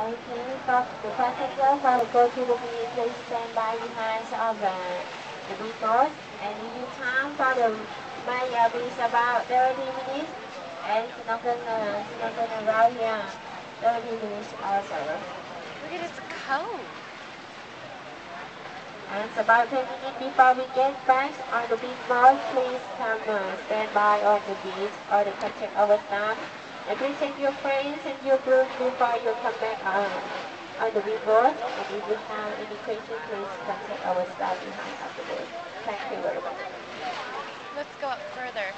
Okay, the passenger will go to the beach. Please stand by behind of the big boat. And in due time for the may be about 30 minutes. And it's not gonna arrive here 30 minutes also. Look at its coat. And it's about 10 minutes before we get back on the big boat. Please come stand by on the beach or the contact our staff. And please check your friends and your group before you come back on the big boat. And if you have any questions, please contact our staff behind afterwards. Thank you very much. Let's go up further.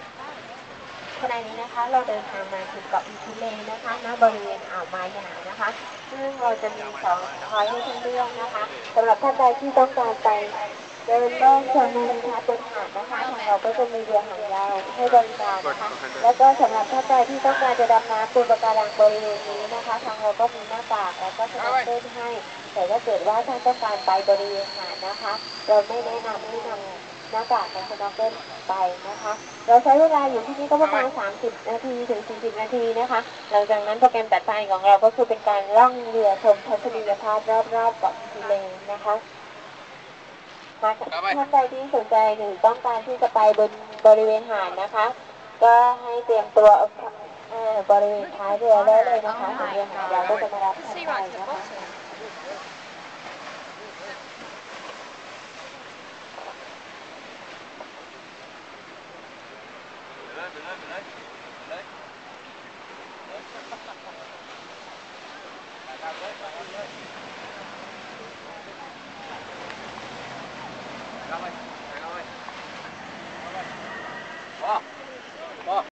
ขณะนี้นะคะเราเดินทางมาถึงเกาะอิคุเลนะคะณบริเวณอ่าวมาหยานะคะซึ่งเราจะมี2พอยต์ให้ท่านเลือกนะคะสำหรับท่านใดที่ต้องการไปเดินล่องชมวิวทิวทัศน์บนหาดนะคะทางเราก็จะมีเรือหางยาวให้บริการนะคะแล้วก็สำหรับท่านใดที่ต้องการจะดำน้ำปูปะการังบริเวณนี้นะคะทางเราก็มีหน้ากากและก็สน็อกเกิลให้แต่ถ้าเกิดว่าท่านต้องการไปบริเวณหาดนะคะเราไม่แนะนำให้นำหน้ากากและสน็อกเกิลไปนะคะเราใช้เวลาอยู่ที่นี่ก็ประมาณ30 นาทีถึง40 นาทีนะคะหลังจากนั้นโปรแกรมตัดไฟของเราก็คือเป็นการล่องเรือชมทัศนียภาพรอบๆเกาะอิเลนะคะท่านใดที่สนใจหรือต้องการที่จะไปบริเวณหาดนะคะก็ให้เตรียมตัวบริเวณท้ายเรือได้เลยนะคะถึงเรือหาดเราก็จะมารับท่านไปนะคะ Давай.